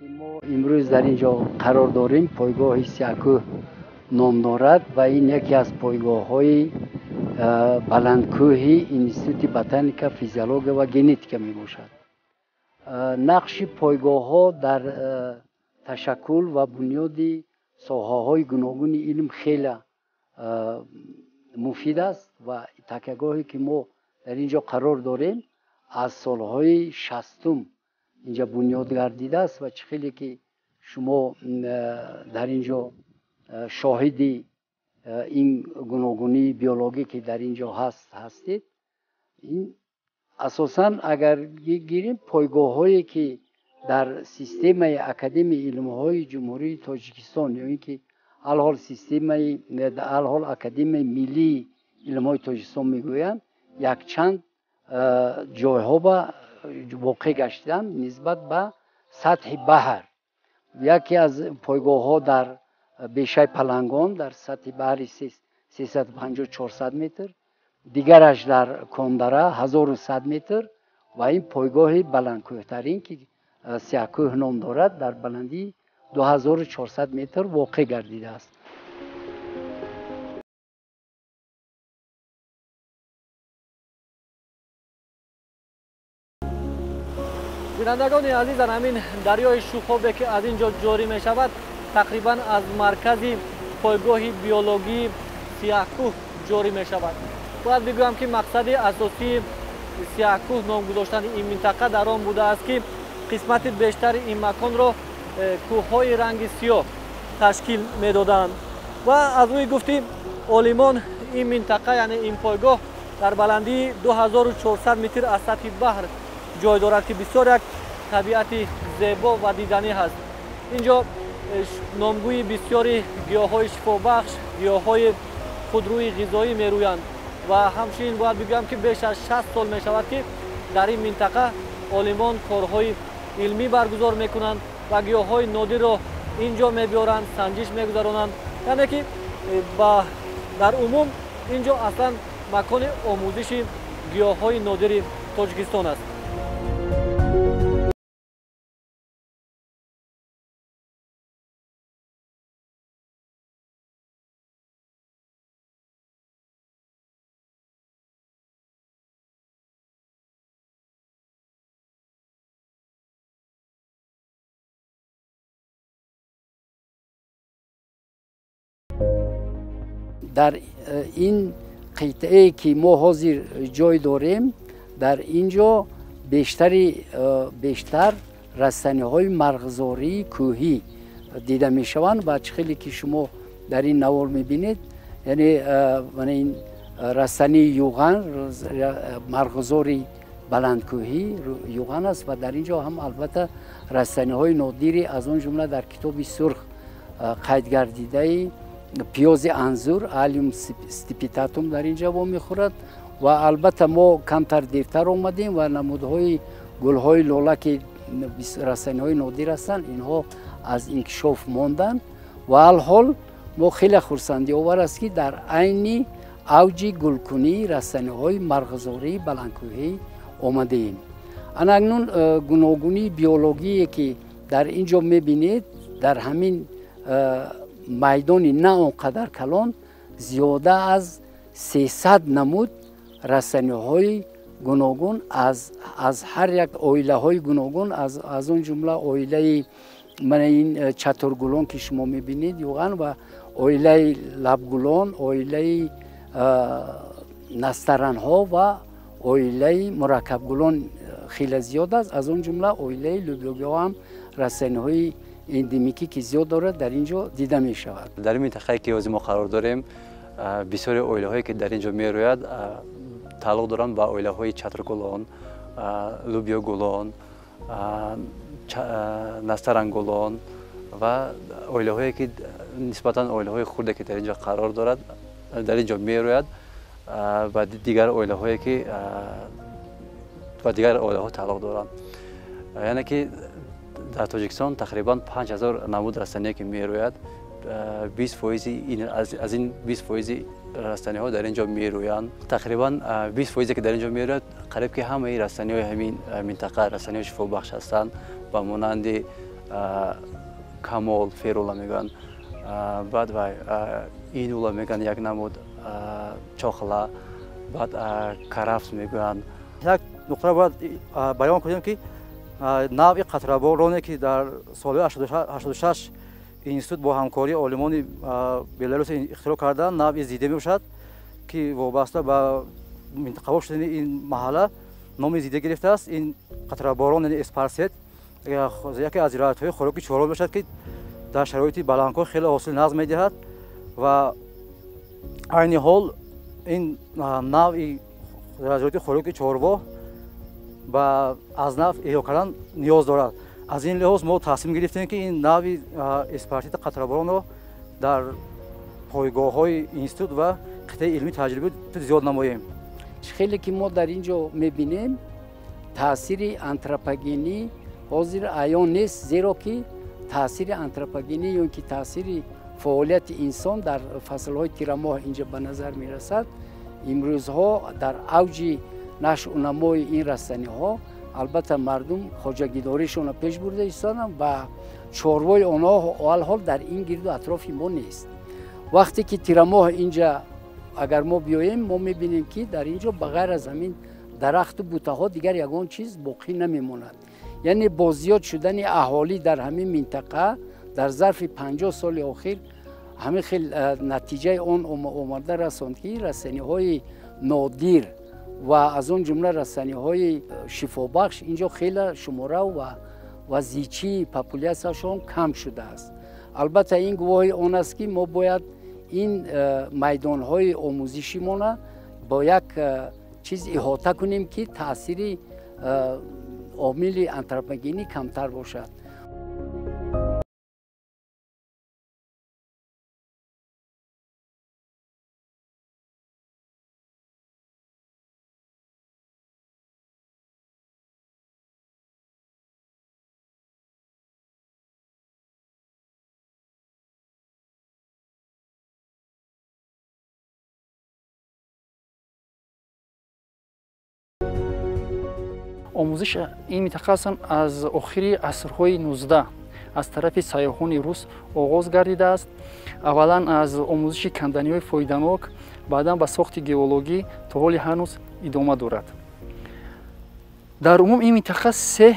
ما امروز در اینجا قرار داریم پایگاه سیاکوه نام دارد و این یکی از پایگاه‌های بلندکوهی انستیتوت بوتانیکا فیزیولوژی و ژنتیک می باشد. نقش پایگاه‌ها در تشکل و بنیاد ساحه‌های گوناگون علم خیلی مفید است و تکیه‌گاهی که ما در اینجا قرار داریم از سالهای 60 اینجا بنیاد گردیده است و خیلی که شما در اینجا شاهدی این گوناگونی بیولوژی که در اینجا هستید. این اساساً اگر گیریم پایگاه‌هایی که در سیستم اکادمی علم‌های جمهوری تاجیکستان یا اینکه الحال سیستم الحال اکادمی ملی علم‌های تاجیکستان میگویند یک چند جایها با واقع گشتن نسبت به سطح بحر. یکی از پایگاه‌ها در بیشه پلنگان در سطح بحر 350-400 متر، دیگرش در کاندره 1100 متر و این پایگاه بلندکوه‌ترین که سیاکوه نام دارد در بلندی 2400 متر واقع گردیده است. بینندگان عزیز، همین دریای شوخابه که از اینجا جاری می شود تقریبا از مرکز پایگاه بیولوژی سیاکوه جاری می شود. باید بگویم که مقصد اساسی سیاکوه نام گذاشتن این منطقه در آن بوده است که قسمت بیشتر این مکان را کوههای رنگ سیاه تشکیل می دادند و از روی گفتیم عالمان این منطقه یعنی این پایگاه در بلندی 2400 متر از سطح بحر جای دارد که بسیار یک طبیعت زیبا و دیدنی هست. اینجا نامگوی بسیاری گیاهای شفابخش، گیاهای خودروی غذایی می رویند و همچنین باید بگویم که بیش از 60 سال می شود که در این منطقه عالمان کارهای علمی برگزار می کنند و گیاهای نادر را اینجا می بیارند، سنجش می گذارانند. یعنی که در عموم اینجا اصلا مکان آموزش گیاهای نادر تاجیکستان است. در این قطعه که ما حاضر جای داریم در اینجا بیشتر رستنی‌های مرغزاری کوهی دیده می شوند و خیلی که شما در این نوار می بینید یعنی این رستنی یوغن مرغزاری بلندکوهی یوغن است و در اینجا هم البته رستنی‌های نادری از اون جمله در کتاب سرخ قید گردیده پیاز انزور الیوم استیپیتاتوم در اینجا با میخورد و البته ما کمتر دیرتر آمدیم و نمودهای گلهای لاله که رستنی‌های نادر هستند اینها از انکشاف ماندن و الحال ما خیلی خرسندی آور است که در عین اوج گلکنی رستنی‌های مرغزاری بلندکوهی آمده ایم. اکنون گوناگونی بیولوژی که در اینجا میبینید در همین میدانی نه آنقدر کلان زیاده از 300 نمود رستنی‌های گوناگون از هر یک عائله های گوناگون از اون جمله عائله من این چترگلان که شما میبینید یوغن و عائله لبگلان، عائله نسترن ها و عائله مرکبگلان خیلی زیاد است. از اون جمله عائله لوبیا هم رستنی‌های اندمیکی که زیاد دارد در اینجا دیده می شود. در این منطقه که ما قرار داریم بسیاری عائله هایی که در اینجا می روید تعلق دارند با عائله های چترگلان، لوبیا گلان، نسترن گلان و عائله هایی که نسبتا عائله های خرده که در اینجا قرار دارد در اینجا می روید و دیگر عائله هایی که و دیگر عائله ها تعلق دارند. یعنی که در تاجیکستان تقریبا 5000 نمود رستنی که می روید 20% از این 20% رستنی ها در اینجا می رویند. تقریبا 20% که در اینجا می روید قریب که همه رستنی های همین منطقه رستنی های شفا بخش هستند و مانند камол ферула мегӯянд. баъд вай инула мегӯянд, як намуд чохла, баъд карафт мегӯянд. як нуқтаро бояд баён кунем ки навъи қатрабороне ки дар солҳои 86 институт бо ҳамкории олимони беларус ихтироъ карданд, навъи зиде мебошад ки вобаста ба минтақавор шудани ин маҳалла номи зиде гирифтааст. ин қатраборон яъне эспарсет яке аз зироатҳои хӯроки чорум мебошад ки дар шароити баландкӯҳ хеле ҳосили назм медиҳад ва айни ҳол ин навъи зироати хӯроки чорвоҳ ба аз нав эҳё кардан ниёз дорад. аз ин лиҳоз мо тасмим гирифтем ки ин навъи эспартити қатраборонро дар пойгоҳҳои институт ва қитъаи илмӣ таҷрибӣ зиёд намоем. خیلی که ما در اینجا میبینیم تاثیر آنتروپوژنی حاضر عیان نیست، زیرا که تاثیر آنتروپوژنی یا که تاثیر فعالیت انسان در فصلهای تیر ماه اینجا به نظر میرسد. امروزها در اوج نشو و نمای این رسانه ها البته مردم خواجگیداریشون را پیش برده ایستادند و چاروای آنها حال در این گرد و اطراف ما نیست. وقتی که تیر ماه اینجا اگر ما بیاییم ما میبینیم که در اینجا بغیر از همین درخت و بوته ها دیگر یگان چیز باقی نمیماند. یعنی با زیاد شدن اهالی در همین منطقه در ظرف 50 سال اخیر همین خیلی نتیجه آن آمده رساند که رسانه های نادر و از اون جمله رسانه های شفابخش اینجا خیلی شماره و زیچی پاپولیاسیشون کم شده است. البته این گواهی آن است که ما باید این میدان های آموزشی ما با یک چیز احاطه کنیم که تاثیر عامل آنتروپوژنی کمتر باشد. آموزش این منطقه اصلا از آخر عصرهای 19 از طرف سیاحان روس آغاز گردیده است. اولا از آموزش کندنی‌های فایده‌ناک، بعدا به ساخت گئولوژی تا حال هنوز ادامه دارد. در عموم این منطقه سه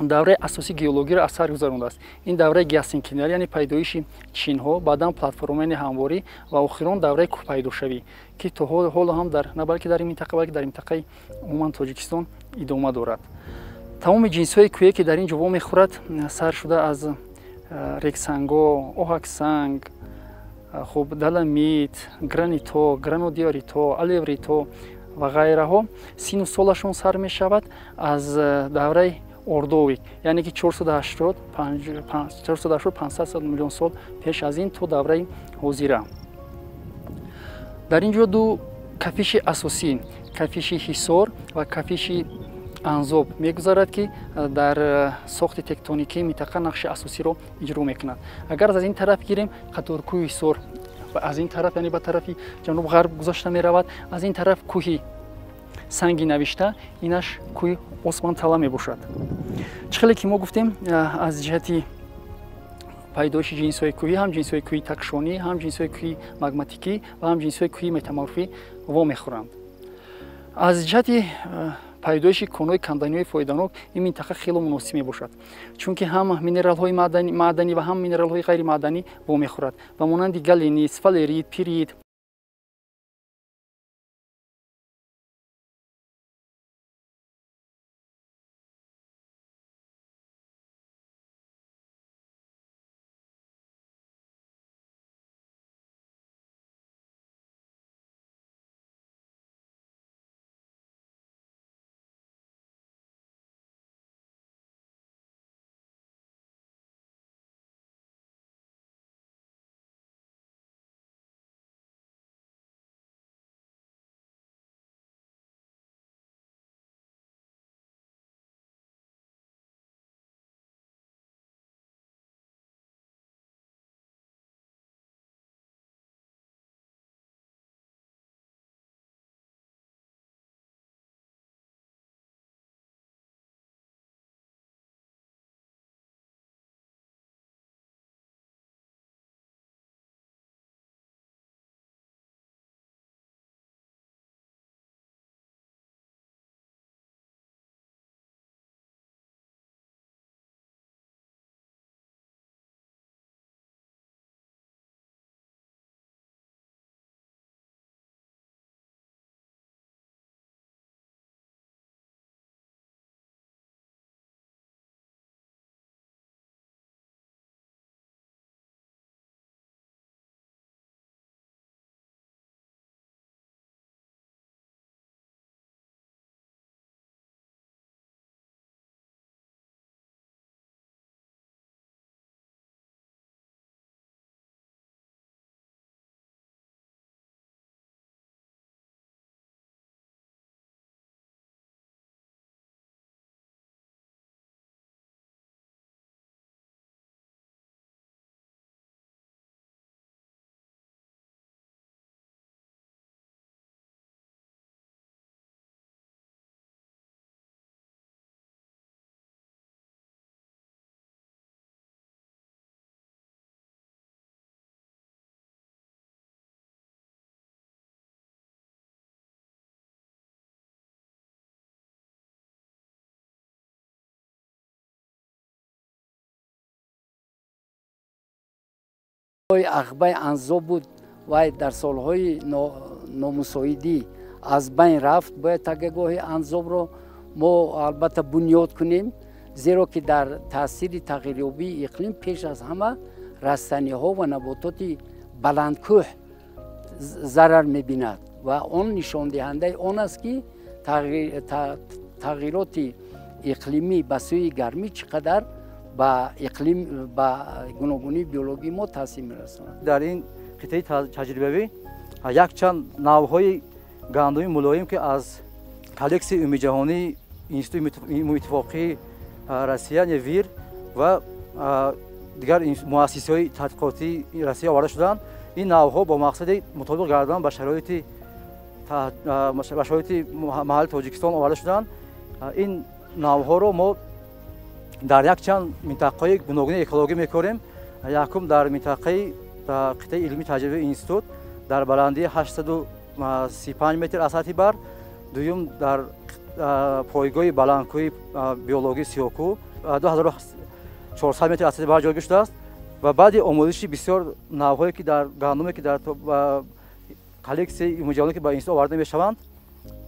دوره اساسی گئولوژی را از سر گذرانده است. این دوره گیاسینکلینری یعنی پیدایش چین‌ها، بعدا پلتفرم‌های همواری و آخران دوره پیداشوی که تا حال هم در نه بلکه در این منطقه بلکه در منطقه عموما تاجیکستان ادامه دارد. تمام جنس‌های کوهی که در این جوا می‌خورد سر شده از رکسنگا، آهکسنگ، خب دلمیت، گرانیتو، گرانودیاریتو، الوریتو و غیره ها سین و سالشون سر می‌شود از دوره اردویک، یعنی که 480 500 میلیون سال پیش از این تا دوره حاضره. در اینجا دو کفش اساسی، کفش حصار و کفش انزاب میگذارد که در ساخت تکتونیکی منطقه نقش اساسی رو اجرا میکند. اگر از این طرف گیریم قطارکوه حصار و از این طرف یعنی به طرف جنوب غرب گذاشته میرود، از این طرف کوه سنگی نوشته، اینش کوه عثمان طلا میباشد. چخیلی که ما گفتیم از جهتی پیدایش جنس‌های کوهی هم جنس‌های کوهی تکشونی، هم جنس‌های کوهی مگماتیکی و هم جنس‌های کوهی متامورفی وا میخورند. از جهت پیدایش کان‌های کندنی‌های فایده‌ناک این منطقه خیلی مناسب میباشد، چون که هم مینرال‌های معدنی و هم مینرال‌های غیر معدنی وا میخورد و مانند گلینیت، فلریت، پیریت عقبه انزا بود و در سالهای نامساعدی از بین رفت. باید تگهگاه انزاب رو ما البته بنیاد کنیم، زیرا که در تاثیر تغییریابی اقلیم پیش از همه رستنی ها و نباتات بلندکوه ضرر می‌بیند و آن نشان دهنده آن است که تغییرات اقلیمی به سوی گرمی چقدر با اقلیم با گوناگونی بیولوژی ما تاثیر می‌رساند. در این قطعه تجربوی یک چند نوع‌های گندم ملایم که از کالکسی علمی جهانی اینستیتوت اتفاقی روسیه ویر و دیگر مؤسسه‌های تحقیقاتی روسیه آورده شدند. این نوع‌ها با مقصد مطابق گردان با شرایط محل تاجیکستان آورده شدند. این نوع‌ها رو ما در یک چند منطقه گوناگون اکولوژی می‌کنیم. یکم در منطقه قطعه علمی تجربه اینستیتوت در بلندی 835 متر از سطح بر، دوم در پایگاه بلندکوی بیولوژی سیاکو 2400 متر از سطح بر جایگزین شده است و بعد آموزش بسیار نوع‌هایی که در گندمی که در کالکسی علمی که با اینستیتوت آورده می‌شوند،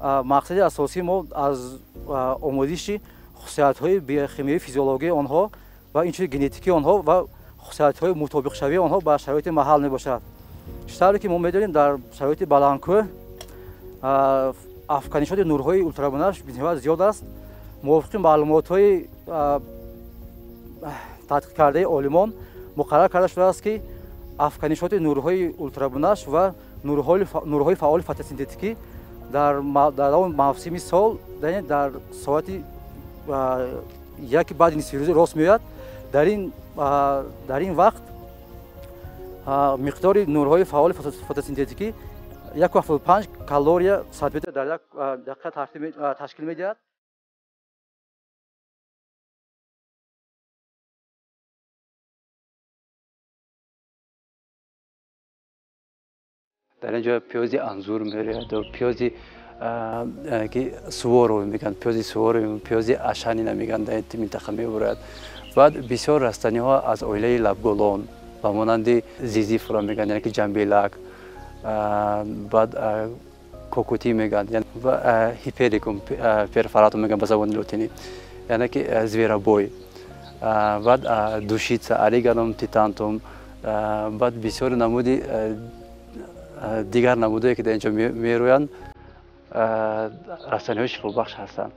مقصد اساسی ما از آموزش خصوصیت‌های بیوشیمیایی فیزیولوژی آنها و اینچنین ژنتیکی آنها و خصوصیت‌های مطابق شوی آنها با شرایط محل میباشد. چیزی که ما می‌دانیم در شرایط بلندکوه افکنشات نورهای اولترابنفش بسیار زیاد است. موافق معلومات‌های تحقیق کرده عالمان مقرر کرده شده است که افکنشات نورهای اولترابنفش و نورهای فعال فتوسنتتیکی در موسم سال در ساعت یک بعد نصف روز راست میاد. در این وقت مقدار نورهای فعال فتوسنتتیکی 1.5 کالری صد متر در یک دقیقه تشکیل میدهد. در اینجا پیازی انزور می‌آید و پیازی که سوارو میگن، پیازی سوارو، پیازی اشانی نمیگن، در این منطقه می‌آید. بعد بسیار رستنی ها از اویله لبگولون و مانند زیزی فرا میگن، یعنی که جنبیلک، بعد کوکوتی میگن، یعنی و هیپریکوم پرفراتو میگن به زبان لاتینی، یعنی که زویرابوی، بعد دوشیتسا، اریگانوم تیتانتوم، بعد بسیار نمودی دیگر نمودهایی که در اینجا میرویند رستنی های شفابخش هستند.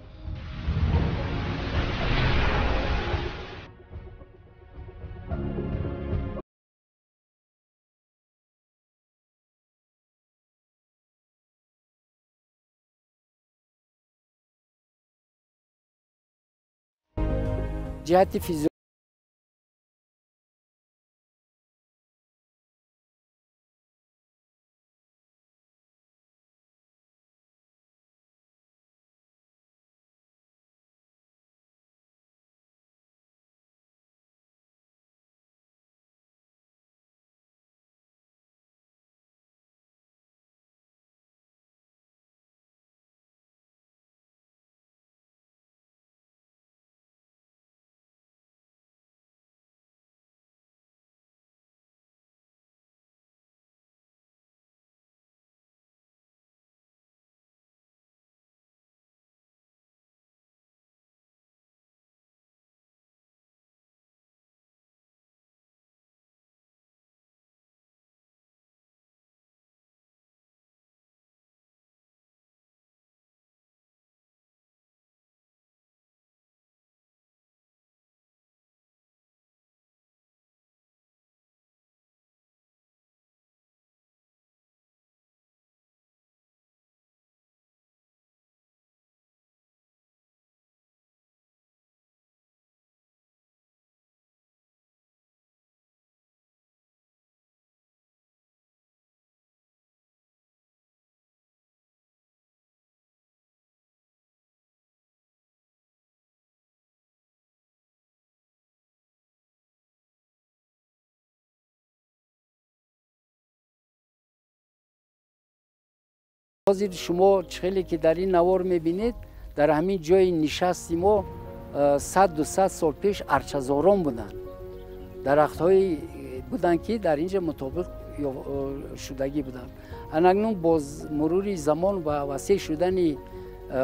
جهت فیزیولوژی حاضر شما چخیلی که در این نوار میبینید در همین جای نشستی ما 100 سال پیش ارچه‌زاران بودن. درخت های بودند که در اینجا مطابق شدگی بودند. اکنون باز مرور زمان و وسیع شدن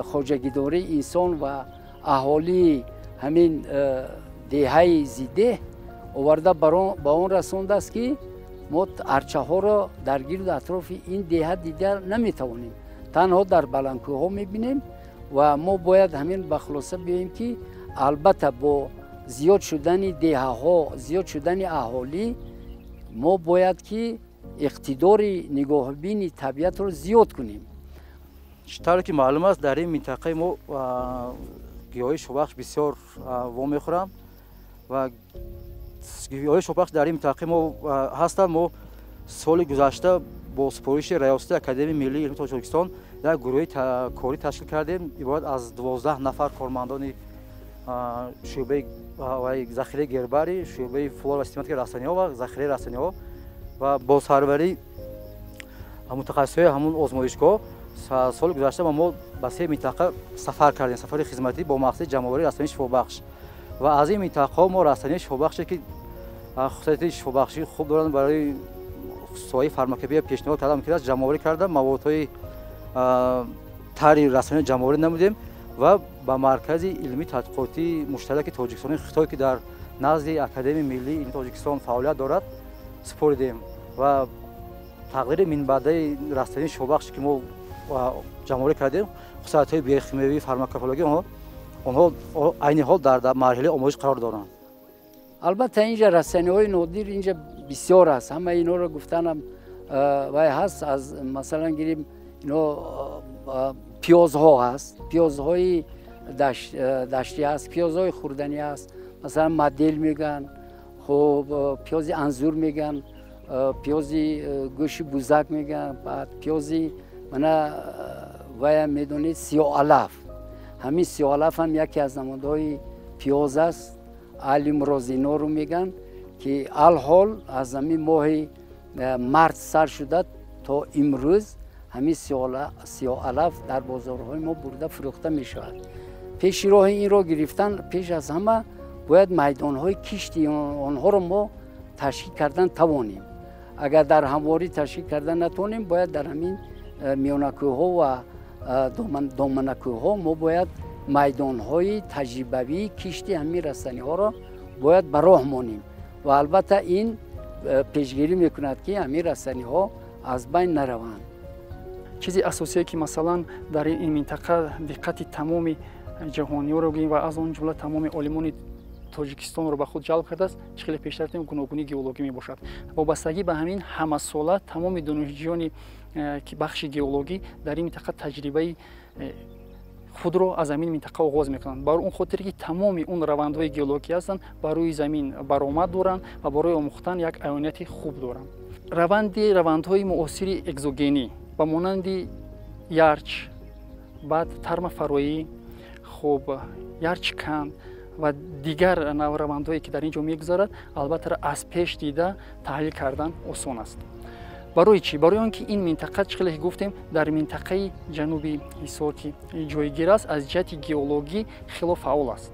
خواجگیداری انسان و اهالی همین دهه زیده آورده با اون رسانده است که ما ارچه ها را در گرد اطراف این دهه دیگر نمیتوانیم، تنها در بلندکوه ها میبینیم و ما باید همین به خلاصه بیاییم که البته با زیاد شدن دهه ها، زیاد شدن اهالی، ما باید که اقتدار نگاه بین طبیعت رو زیاد کنیم. طوری که معلوم است در این منطقه ما گیاهی شوبخش بسیار وام میخورم و گیاهی شوبخش در این منطقه ما هستند. ما سال گذشته با سپارش ریاست اکادمی ملی علم تاجیکستان یک گروه کاری تشکیل کردیم، عبارت از 12 نفر کارمندان شعبه و ذخیره گربری، شعبه فولاد و سیستماتیک رسانی‌ها و ذخیره رسانی‌ها و با سروری متخصصای همون آزمایشگاه سال گذشته ما به 3 منطقه سفر کردیم، سفر خدمتی با مقصد جمع‌آوری رسانه‌های شفابخش و از این منطقه ما رسانه‌های شفابخش که خصوصیت شفابخشی خوب دارند برای سوی فارماکوپی پیشنهاد کردم که جمع‌آوری کردم، موادهای طرح رسانه جمع‌آوری نمودیم و با مرکز علمی تحقیقاتی مشترک تاجیکستان خطایی که در نزد اکادمی ملی علم تاجیکستان فعالیت دارد سپردیم و تغییر منبع رسانه شفابخش که ما جمع‌آوری کردیم، خصوصیت‌های بیوشیمیایی فارماکولوژی آنها عین حال در مرحله آموزش قرار دارند. البته اینجا رسانه‌های نادر اینجا بسیار است، همه اینا رو گفتنم و هست. از مثلا گیریم اینا پیازها هست، پیازهای دشتی هست، پیازهای خوردنی هست، مثلا مدل میگن، خب پیاز انزور میگن، پیاز گوشت بوزک میگن، بعد پیازی منا و میدونید سیاه علف. همین سیاه علف هم یکی از نمادهای پیاز است. علم رازینا رو میگن که الحال از همین ماه مارس سر شده تا امروز همین سیاه علف در بازارهای ما برده فروخته می شود. پیش راه این را گرفتن، پیش از همه باید میدانهای کشتی آنها رو ما تشکیل کردن توانیم. اگر در همواری تشکیل کردن نتونیم، باید در همین میانکوه ها و دامنکوه ها ما باید میدانهای تجربوی کشتی همین رسانه ها را باید به راه مانیم و البته این پیشگیری میکند که همین رسانه ها از بین نروند. چیزی اساسی که مثلا در این منطقه دقت تمام جهانی رو گیم و از اون جمله تمام علمان تاجیکستان رو به خود جلب کرده است، خیلی پیشتر گوناگونی گئولوژی می باشد. وابستگی به همین همساله تمام دانشجویانی که بخش گئولوژی در این منطقه تجربه خود رو از زمین منطقه آغاز میکنند. برای اون خاطر که تمام اون روندهای گئولوژی هستند برای زمین برآمد دارند و برای آموختن یک عینیت خوب دارند. روندهای معاصر اگزوگنی با مانند یارچ، بعد ترم فرایی، خوب یارچ کند و دیگر روندهایی که در اینجا میگذارد، البته از پیش دیده تحلیل کردن آسان است. برای چی؟ برای آنکه این منطقه چخیلی گفتیم در منطقه جنوبی حصار که جایگیر است، از جهت گئولوژی خیلی فعال است.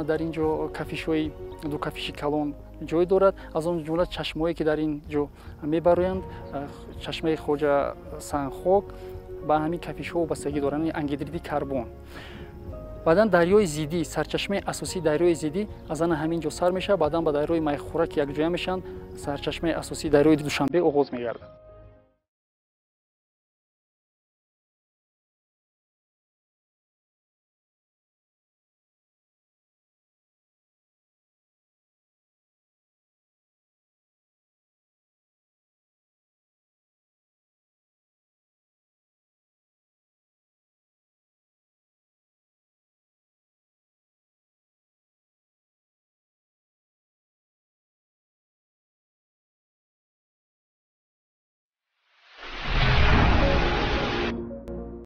در اینجا کافیشوی دو کافیش کلان جای دارد، از آن جمله چشمهایی که در اینجا میبرویند، چشمه خواجه سنگخاک با همین کافیشو وابستگی دارند، انگیدرید کربن. بعدا دریای زیدی، سرچشمه اساسی دریای زیدی از آن همینجا سر میشه، بعدا با دریای میخورک یک جای میشن، سرچشمه اساسی دریای دوشنبه آغاز میگردد.